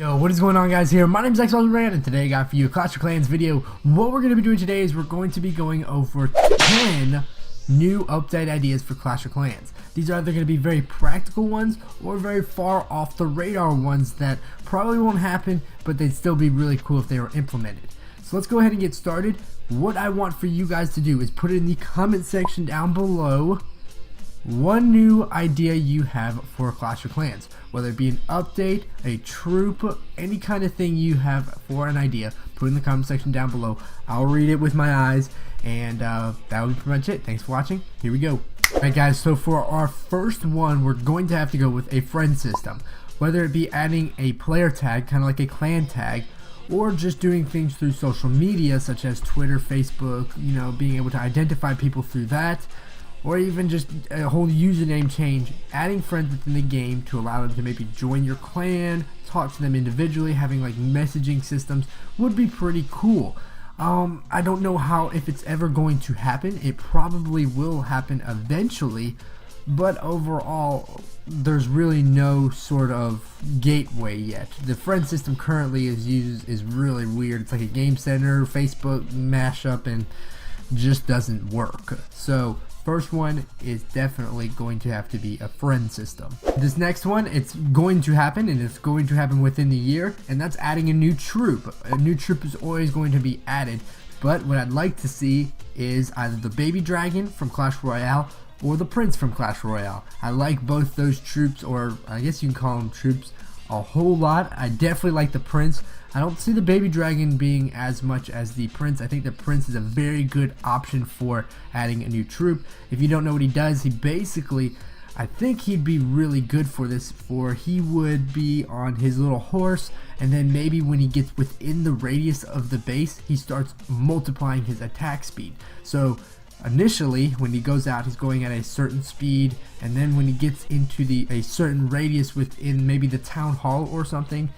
Yo, what is going on, guys? Here, my name is xBuzzerman, and today I got for you a Clash of Clans video. What we're going to be doing today is we're going to be going over 10 new update ideas for Clash of Clans. These are either going to be very practical ones or very far off the radar ones that probably won't happen, but they'd still be really cool if they were implemented. So let's go ahead and get started. What I want for you guys to do is put it in the comment section down below one new idea you have for Clash of Clans, whether it be an update, a troop, any kind of thing you have for an idea. Put it in the comment section down below. I'll read it with my eyes, and that will be pretty much it. Thanks for watching. Here we go. Alright guys, so for our first one, we're going to have to go with a friend system, whether it be adding a player tag, kind of like a clan tag, or just doing things through social media such as Twitter, Facebook, you know, being able to identify people through that, or even just a whole username change, adding friends within the game to allow them to maybe join your clan, talk to them individually, having like messaging systems would be pretty cool. I don't know if it's ever going to happen. It probably will happen eventually, but overall there's really no sort of gateway yet. The friend system currently is really weird. It's like a Game Center, Facebook mashup, and just doesn't work. So first one is definitely going to have to be a friend system. This next one, it's going to happen, and it's going to happen within the year, and that's adding a new troop. A new troop is always going to be added, but what I'd like to see is either the baby dragon from Clash Royale or the prince from Clash Royale. I like both those troops, or I guess you can call them troops, a whole lot. I definitely like the prince. I don't see the baby dragon being as much as the prince. I think the prince is a very good option for adding a new troop. If you don't know what he does, he basically, I think he'd be really good for this, for he would be on his little horse, and then maybe when he gets within the radius of the base, he starts multiplying his attack speed. So initially, when he goes out, he's going at a certain speed, and then when he gets into a certain radius within maybe the town hall or something,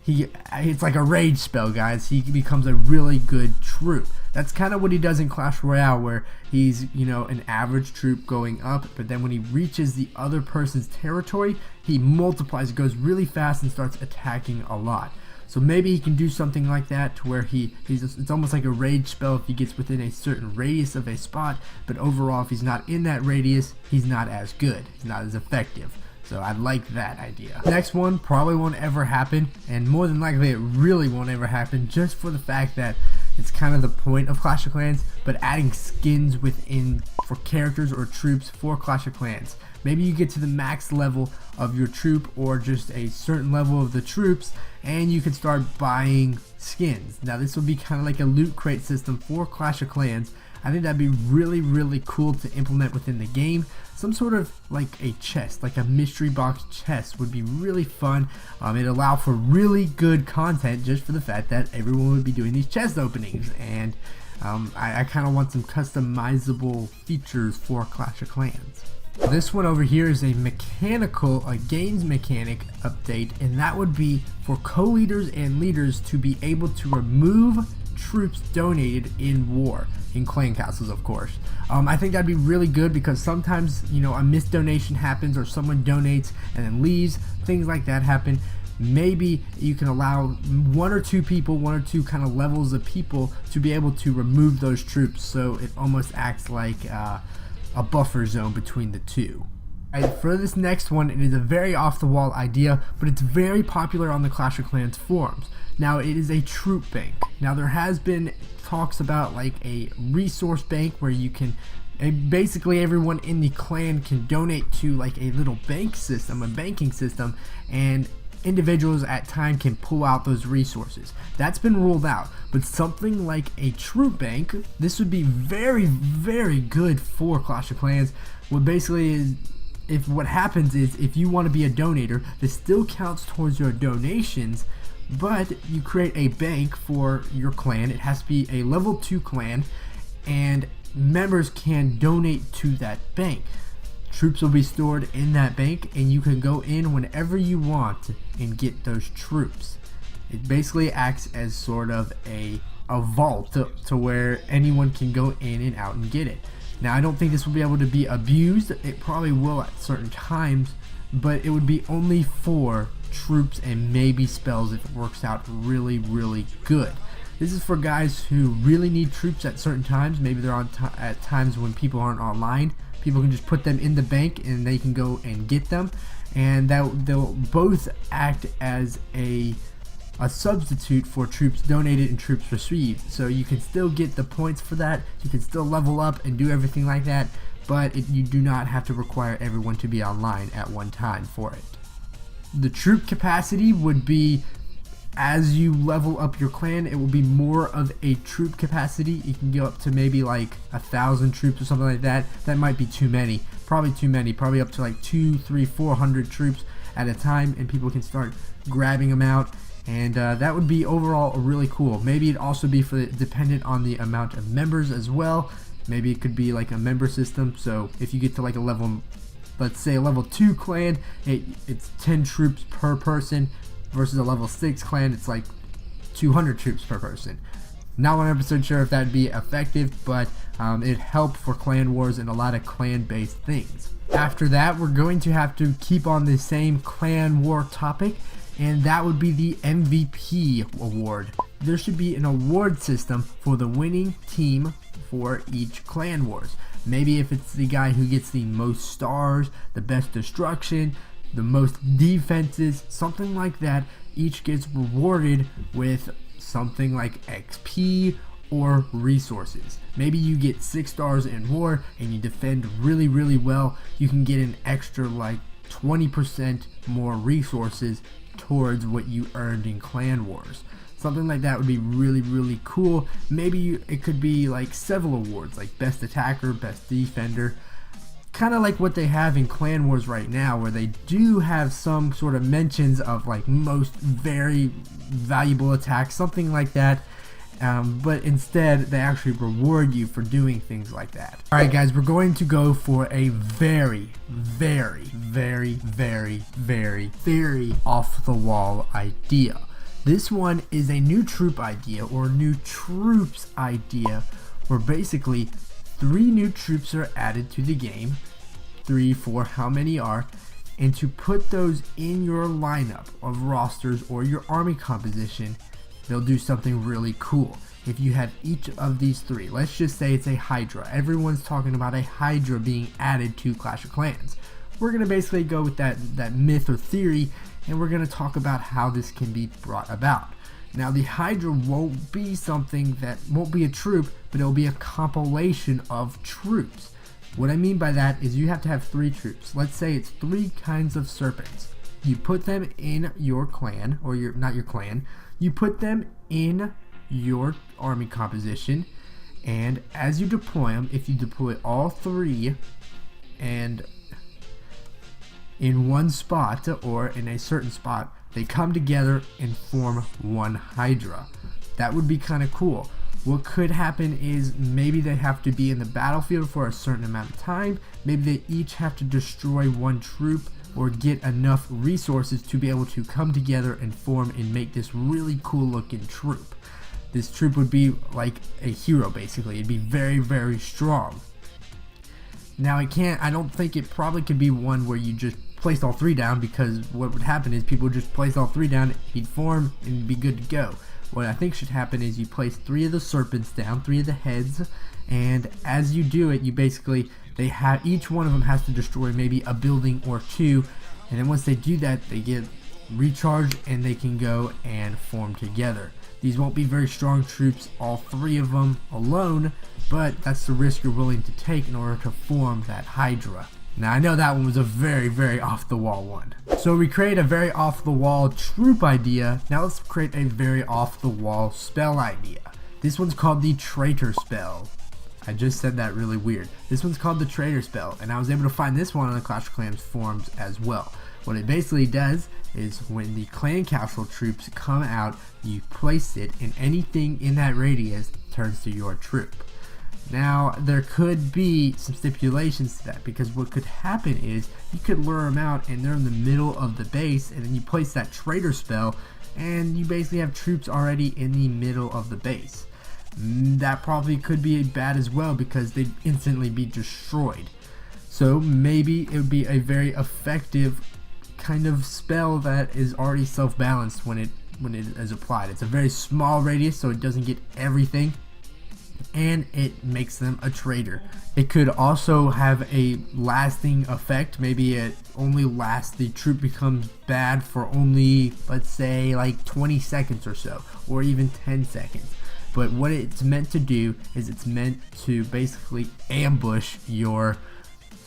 it's like a rage spell, guys. He becomes a really good troop. That's kind of what he does in Clash Royale, where he's, you know, an average troop going up, but then when he reaches the other person's territory, he multiplies, goes really fast, and starts attacking a lot. So maybe he can do something like that, to where it's almost like a rage spell if he gets within a certain radius of a spot, but overall if he's not in that radius, he's not as good, he's not as effective. So I like that idea. Next one probably won't ever happen, and more than likely it really won't ever happen, just for the fact that it's kind of the point of Clash of Clans, but adding skins for characters or troops for Clash of Clans. Maybe you get to the max level of your troop, or just a certain level of the troops, and you can start buying skins. Now this would be kind of like a loot crate system for Clash of Clans. I think that'd be really, really cool to implement within the game. Some sort of like a chest, like a mystery box chest would be really fun. It'd allow for really good content, just for the fact that everyone would be doing these chest openings, and I kind of want some customizable features for Clash of Clans. This one over here is a games mechanic update, and that would be for co-leaders and leaders to be able to remove troops donated in war, in clan castles, of course. I think that'd be really good, because sometimes, you know, a missed donation happens, or someone donates and then leaves. Things like that happen. Maybe you can allow one or two kind of levels of people to be able to remove those troops, so it almost acts like a buffer zone between the two. For this next one, it is a very off-the-wall idea, but it's very popular on the Clash of Clans forums. Now, it is a troop bank. Now, there has been talks about like a resource bank where you can, basically everyone in the clan can donate to like a little banking system, and individuals at time can pull out those resources. That's been ruled out, but something like a troop bank, this would be very, very good for Clash of Clans. What basically is, what happens is, if you want to be a donator, this still counts towards your donations, but you create a bank for your clan. It has to be a level 2 clan, and members can donate to that bank. Troops will be stored in that bank, and you can go in whenever you want and get those troops. It basically acts as sort of a vault to where anyone can go in and out and get it. Now, I don't think this will be able to be abused. It probably will at certain times, but it would be only for troops and maybe spells if it works out really good. This is for guys who really need troops at certain times. Maybe they're on at times when people aren't online. People can just put them in the bank and they can go and get them, and they'll both act as a substitute for troops donated and troops received. So you can still get the points for that, you can still level up and do everything like that, but you do not have to require everyone to be online at one time for it. The troop capacity would be, as you level up your clan, it will be more of a troop capacity. You can go up to maybe like 1,000 troops or something like that. That might be too many, probably up to like 200, 300, 400 troops at a time, and people can start grabbing them out, and that would be overall really cool. Maybe it'd also be dependent on the amount of members as well. Maybe it could be like a member system, so if you get to like a level, let's say a level 2 clan, it's 10 troops per person, versus a level 6 clan, it's like 200 troops per person. Not 100% sure if that'd be effective, but it'd help for clan wars and a lot of clan based things. After that, we're going to have to keep on the same clan war topic, and that would be the MVP award. There should be an award system for the winning team for each clan wars. Maybe if it's the guy who gets the most stars, the best destruction, the most defenses, something like that, each gets rewarded with something like XP or resources. Maybe you get 6 stars in war and you defend really well, you can get an extra like 20% more resources towards what you earned in clan wars. Something like that would be really cool. Maybe it could be like several awards, like best attacker, best defender, kind of like what they have in clan wars right now, where they do have some sort of mentions of like most very valuable attacks, something like that, but instead they actually reward you for doing things like that. Alright guys, we're going to go for a very off the wall idea. This one is a new troop idea, or new troops idea, where basically 3 new troops are added to the game, 3, 4, how many are, and to put those in your lineup of rosters or your army composition, they'll do something really cool. If you have each of these 3, let's just say it's a Hydra. Everyone's talking about a Hydra being added to Clash of Clans. We're going to basically go with that myth or theory, and we're going to talk about how this can be brought about. Now the Hydra won't be a troop, but it'll be a compilation of troops. What I mean by that is you have to have 3 troops. Let's say it's 3 kinds of serpents. You put them in your clan, or not your clan, you put them in your army composition, and as you deploy them, if you deploy all 3 and in one spot or in a certain spot, they come together and form one Hydra. That would be kind of cool. What could happen is maybe they have to be in the battlefield for a certain amount of time. Maybe they each have to destroy one troop or get enough resources to be able to come together and form and make this really cool looking troop. This troop would be like a hero basically. It'd be very strong. Now I don't think it probably could be one where you just placed all 3 down, because what would happen is people would just place all 3 down, he'd form and be good to go. What I think should happen is you place 3 of the serpents down, 3 of the heads, and as you do it, each one of them has to destroy maybe a building or 2, and then once they do that, they get recharged and they can go and form together. These won't be very strong troops, all 3 of them alone, but that's the risk you're willing to take in order to form that Hydra. Now I know that one was a very off the wall one. So we create a very off the wall troop idea. Now let's create a very off the wall spell idea. This one's called the Traitor Spell. I just said that really weird. This one's called the Traitor Spell, and I was able to find this one on the Clash of Clans forums as well. What it basically does is when the clan castle troops come out, you place it, and anything in that radius turns to your troop. Now there could be some stipulations to that, because what could happen is you could lure them out and they're in the middle of the base, and then you place that Traitor Spell and you basically have troops already in the middle of the base. That probably could be bad as well, because they'd instantly be destroyed. So maybe it would be a very effective kind of spell that is already self-balanced when it is applied. It's a very small radius, so it doesn't get everything, and it makes them a traitor. It could also have a lasting effect. Maybe it only lasts, the troop becomes bad for only, let's say, like 20 seconds or so, or even 10 seconds. But what it's meant to do is it's meant to basically ambush your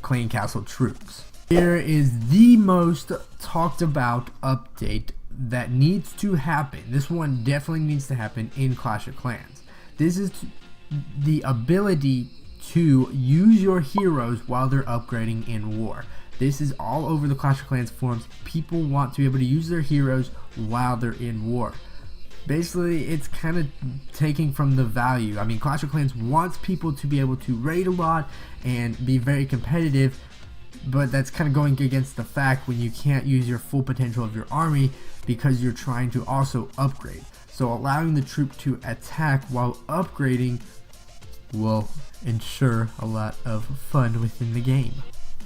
clan castle troops. Here is the most talked about update that needs to happen. This one definitely needs to happen in Clash of Clans. This is the ability to use your heroes while they're upgrading in war. This is all over the Clash of Clans forums. People want to be able to use their heroes while they're in war. Basically, it's kind of taking from the value. I mean, Clash of Clans wants people to be able to raid a lot and be very competitive, but that's kind of going against the fact when you can't use your full potential of your army because you're trying to also upgrade. So allowing the troop to attack while upgrading will ensure a lot of fun within the game.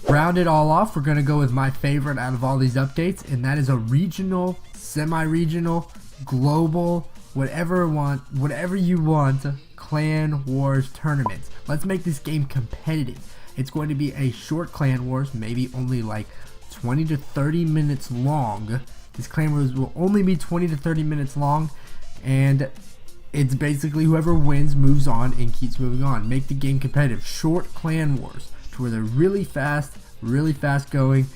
Round it all off, we're going to go with my favorite out of all these updates, and that is a regional, semi-regional, global, whatever you want, clan wars tournaments. Let's make this game competitive. It's going to be a short clan wars, maybe only like 20 to 30 minutes long. This clan wars will only be 20 to 30 minutes long, and it's basically whoever wins moves on and keeps moving on. Make the game competitive. Short clan wars to where they're really fast going,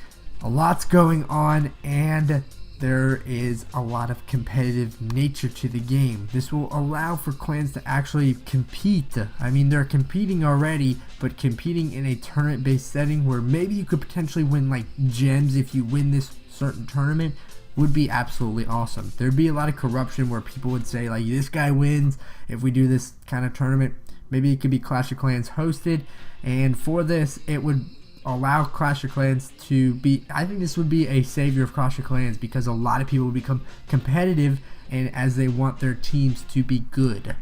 a lot's going on, and there is a lot of competitive nature to the game. This will allow for clans to actually compete. I mean, they're competing already, but competing in a tournament based setting where maybe you could potentially win like gems if you win this certain tournament would be absolutely awesome. There'd be a lot of corruption where people would say like, this guy wins if we do this kind of tournament. Maybe it could be Clash of Clans hosted, and for this it would allow Clash of Clans to be, I think this would be a savior of Clash of Clans because a lot of people will become competitive and as they want their teams to be good.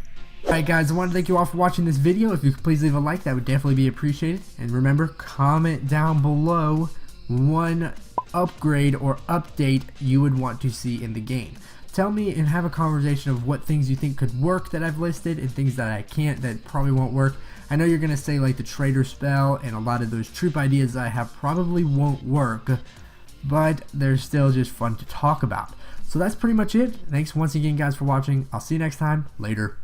Alright guys, I want to thank you all for watching this video. If you could please leave a like, that would definitely be appreciated. And remember, comment down below one upgrade or update you would want to see in the game. Tell me and have a conversation of what things you think could work that I've listed and things that I can't, that probably won't work. I know you're going to say like the Traitor Spell and a lot of those troop ideas that I have probably won't work, but they're still just fun to talk about. So that's pretty much it. Thanks once again guys for watching. I'll see you next time. Later.